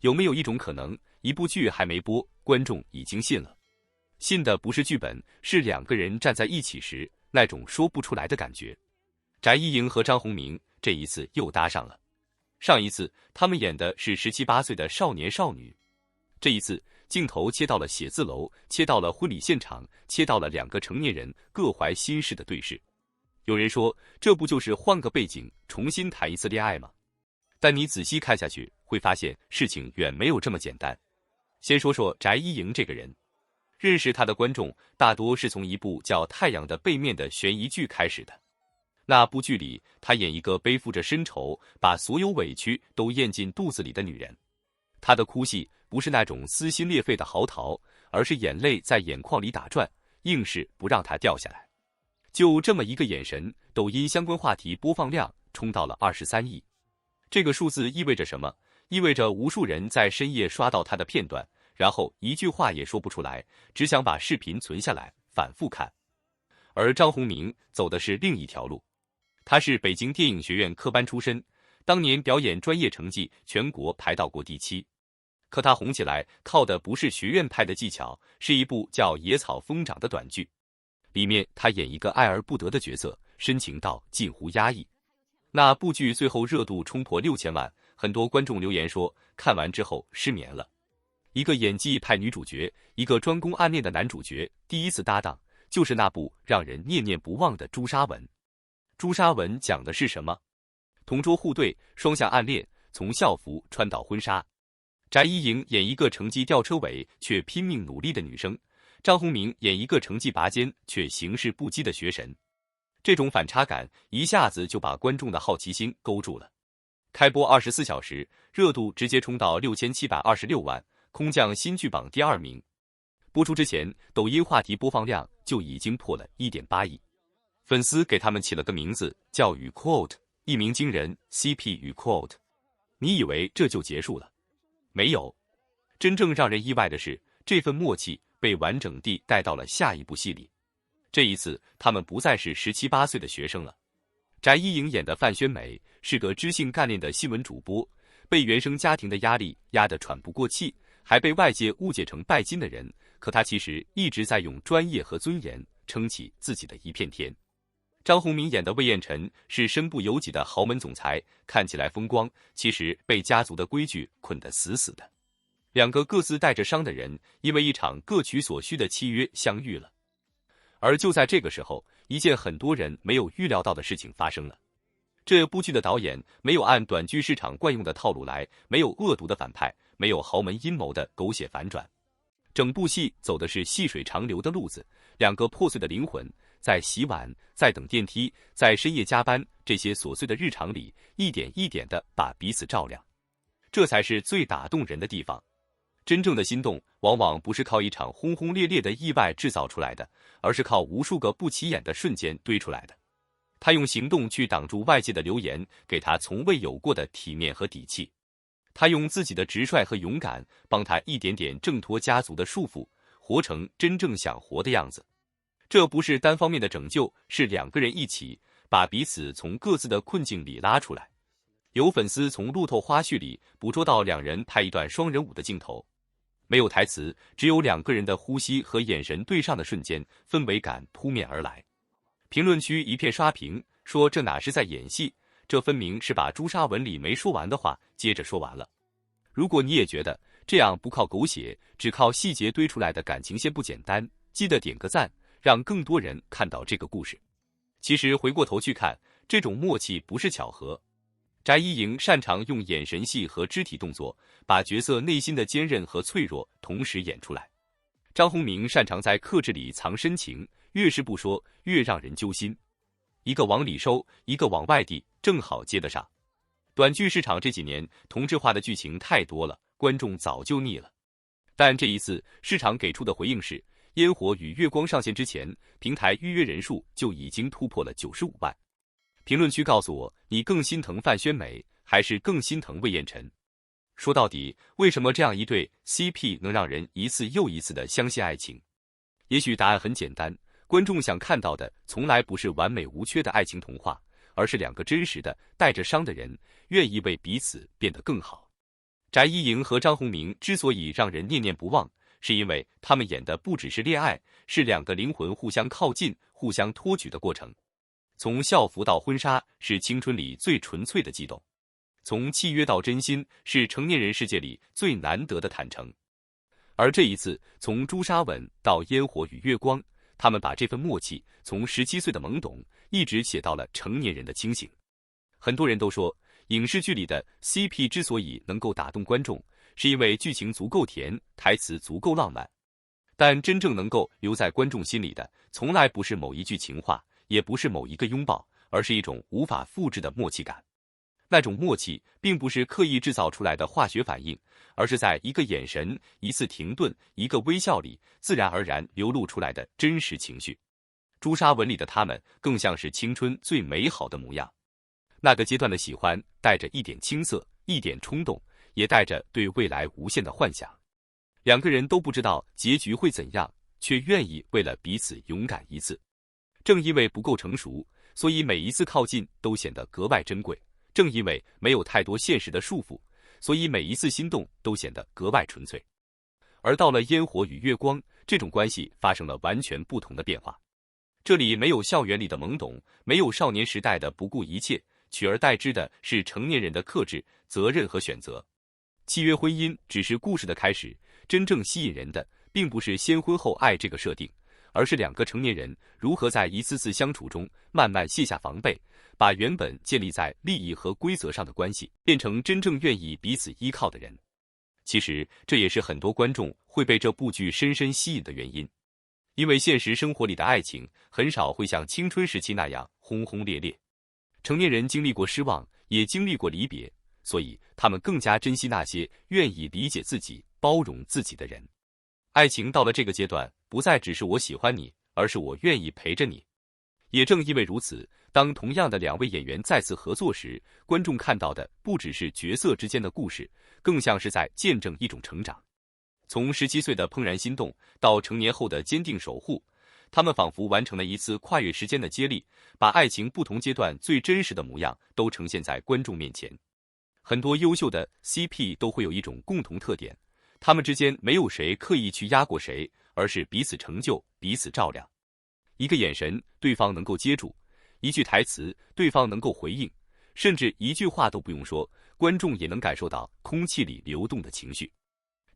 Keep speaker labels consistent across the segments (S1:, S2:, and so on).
S1: 有没有一种可能，一部剧还没播，观众已经信了？信的不是剧本，是两个人站在一起时那种说不出来的感觉。翟一莹和张宏明这一次又搭上了。上一次他们演的是17、18岁的少年少女，这一次镜头切到了写字楼，切到了婚礼现场，切到了两个成年人各怀心事的对视。有人说，这不就是换个背景重新谈一次恋爱吗？但你仔细看下去，会发现事情远没有这么简单。先说说翟一莹这个人，认识她的观众大多是从一部叫《太阳的背面》的悬疑剧开始的。那部剧里，她演一个背负着深仇，把所有委屈都咽进肚子里的女人。她的哭戏不是那种撕心裂肺的嚎啕，而是眼泪在眼眶里打转，硬是不让她掉下来。就这么一个眼神，抖音相关话题播放量冲到了23亿。这个数字意味着什么？意味着无数人在深夜刷到她的片段，然后一句话也说不出来，只想把视频存下来反复看。而张宏明走的是另一条路。他是北京电影学院科班出身，当年表演专业成绩全国排到过第7。可他红起来靠的不是学院派的技巧，是一部叫《野草疯长》的短剧。里面他演一个爱而不得的角色，深情到近乎压抑。那部剧最后热度冲破6000万，很多观众留言说看完之后失眠了。一个演技派女主角，一个专攻暗恋的男主角，第一次搭档就是那部让人念念不忘的《朱砂文》。朱砂文讲的是什么？同桌互对，双向暗恋，从校服穿到婚纱。翟一莹演一个成绩吊车尾却拼命努力的女生，张宏明演一个成绩拔尖却行事不羁的学神。这种反差感一下子就把观众的好奇心勾住了。开播24小时，热度直接冲到6726万，空降新剧榜第2名。播出之前，抖音话题播放量就已经破了1.8亿。粉丝给他们起了个名字叫与 quote， 一鸣惊人 CP 与 quote。 你以为这就结束了？没有，真正让人意外的是，这份默契被完整地带到了下一部戏里。这一次他们不再是17、18岁的学生了。翟一莹演的范宣美是个知性干练的新闻主播，被原生家庭的压力压得喘不过气，还被外界误解成拜金的人，可她其实一直在用专业和尊严撑起自己的一片天。张宏明演的魏彦辰是身不由己的豪门总裁，看起来风光，其实被家族的规矩捆得死死的。两个各自带着伤的人，因为一场各取所需的契约相遇了。而就在这个时候，一件很多人没有预料到的事情发生了。这部剧的导演没有按短剧市场惯用的套路来，没有恶毒的反派，没有豪门阴谋的狗血反转。整部戏走的是细水长流的路子，两个破碎的灵魂在洗碗，在等电梯，在深夜加班这些琐碎的日常里，一点一点地把彼此照亮。这才是最打动人的地方。真正的心动，往往不是靠一场轰轰烈烈的意外制造出来的，而是靠无数个不起眼的瞬间堆出来的。他用行动去挡住外界的流言，给他从未有过的体面和底气。他用自己的直率和勇敢，帮他一点点挣脱家族的束缚，活成真正想活的样子。这不是单方面的拯救，是两个人一起把彼此从各自的困境里拉出来。有粉丝从路透花絮里捕捉到两人拍一段双人舞的镜头，没有台词，只有两个人的呼吸和眼神对上的瞬间，氛围感扑面而来。评论区一片刷屏，说这哪是在演戏，这分明是把朱砂文里没说完的话接着说完了。如果你也觉得这样不靠狗血，只靠细节堆出来的感情线不简单，记得点个赞，让更多人看到这个故事。其实回过头去看，这种默契不是巧合。翟一莹擅长用眼神戏和肢体动作，把角色内心的坚韧和脆弱同时演出来。张宏明擅长在克制里藏深情，越是不说，越让人揪心。一个往里收，一个往外递，正好接得上。短剧市场这几年同质化的剧情太多了，观众早就腻了。但这一次市场给出的回应是，《烟火与月光》上线之前，平台预约人数就已经突破了95万。评论区告诉我，你更心疼范宣美，还是更心疼魏彦辰？说到底，为什么这样一对 CP 能让人一次又一次的相信爱情？也许答案很简单，观众想看到的从来不是完美无缺的爱情童话，而是两个真实的、带着伤的人，愿意为彼此变得更好。翟一莹和张宏明之所以让人念念不忘，是因为他们演的不只是恋爱，是两个灵魂互相靠近、互相托举的过程。从校服到婚纱，是青春里最纯粹的悸动；从契约到真心，是成年人世界里最难得的坦诚。而这一次，从朱砂吻到烟火与月光，他们把这份默契从17岁的懵懂，一直写到了成年人的清醒。很多人都说，影视剧里的 CP 之所以能够打动观众，是因为剧情足够甜，台词足够浪漫。但真正能够留在观众心里的，从来不是某一句情话，也不是某一个拥抱，而是一种无法复制的默契感。那种默契并不是刻意制造出来的化学反应，而是在一个眼神、一次停顿、一个微笑里，自然而然流露出来的真实情绪。朱砂吻里的他们，更像是青春最美好的模样。那个阶段的喜欢，带着一点青涩，一点冲动，也带着对未来无限的幻想。两个人都不知道结局会怎样，却愿意为了彼此勇敢一次。正因为不够成熟，所以每一次靠近都显得格外珍贵。正因为没有太多现实的束缚，所以每一次心动都显得格外纯粹。而到了烟火与月光，这种关系发生了完全不同的变化。这里没有校园里的懵懂，没有少年时代的不顾一切，取而代之的是成年人的克制、责任和选择。契约婚姻只是故事的开始，真正吸引人的并不是先婚后爱这个设定，而是两个成年人如何在一次次相处中慢慢卸下防备，把原本建立在利益和规则上的关系变成真正愿意彼此依靠的人。其实这也是很多观众会被这部剧深深吸引的原因，因为现实生活里的爱情很少会像青春时期那样轰轰烈烈。成年人经历过失望，也经历过离别，所以他们更加珍惜那些愿意理解自己、包容自己的人。爱情到了这个阶段，不再只是我喜欢你，而是我愿意陪着你。也正因为如此，当同样的两位演员再次合作时，观众看到的不只是角色之间的故事，更像是在见证一种成长。从17岁的怦然心动到成年后的坚定守护，他们仿佛完成了一次跨越时间的接力，把爱情不同阶段最真实的模样都呈现在观众面前。很多优秀的 CP 都会有一种共同特点，他们之间没有谁刻意去压过谁，而是彼此成就，彼此照亮。一个眼神，对方能够接住；一句台词，对方能够回应；甚至一句话都不用说，观众也能感受到空气里流动的情绪。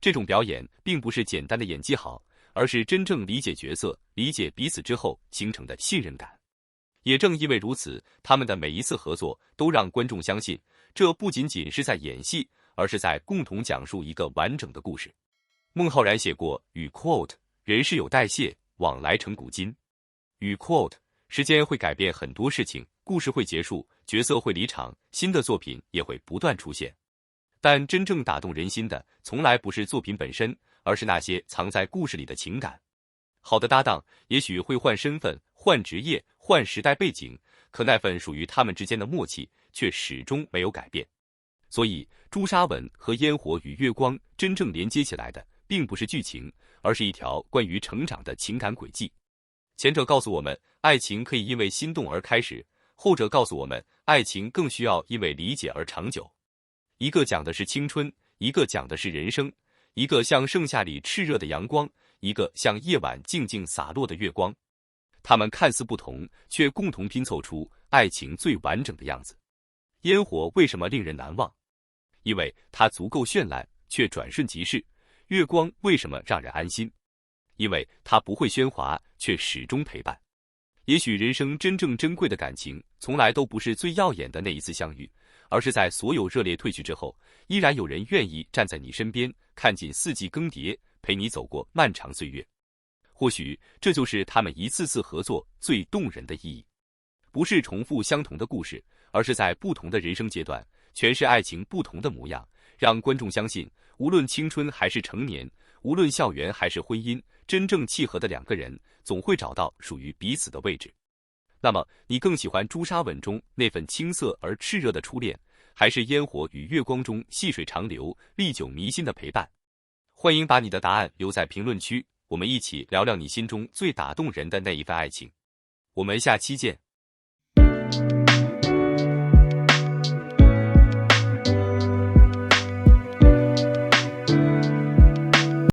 S1: 这种表演并不是简单的演技好，而是真正理解角色、理解彼此之后形成的信任感。也正因为如此，他们的每一次合作都让观众相信，这不仅仅是在演戏，而是在共同讲述一个完整的故事。孟浩然写过与 quote 人事有代谢，往来成古今。与 quote 时间会改变很多事情，故事会结束，角色会离场，新的作品也会不断出现。但真正打动人心的，从来不是作品本身，而是那些藏在故事里的情感。好的搭档也许会换身份、换职业、换时代背景，可那份属于他们之间的默契却始终没有改变。所以朱砂吻和烟火与月光真正连接起来的，并不是剧情，而是一条关于成长的情感轨迹。前者告诉我们，爱情可以因为心动而开始，后者告诉我们，爱情更需要因为理解而长久。一个讲的是青春，一个讲的是人生，一个像盛夏里炽热的阳光，一个像夜晚静静洒落的月光。它们看似不同，却共同拼凑出爱情最完整的样子。烟火为什么令人难忘？因为它足够绚烂，却转瞬即逝。月光为什么让人安心？因为它不会喧哗，却始终陪伴。也许人生真正珍贵的感情，从来都不是最耀眼的那一次相遇，而是在所有热烈褪去之后，依然有人愿意站在你身边，看尽四季更迭，陪你走过漫长岁月。或许这就是他们一次次合作最动人的意义，不是重复相同的故事，而是在不同的人生阶段，诠释爱情不同的模样，让观众相信，无论青春还是成年，无论校园还是婚姻，真正契合的两个人，总会找到属于彼此的位置。那么，你更喜欢朱砂吻中那份青涩而炽热的初恋，还是烟火与月光中细水长流、历久弥新的陪伴？欢迎把你的答案留在评论区，我们一起聊聊你心中最打动人的那一份爱情。我们下期见。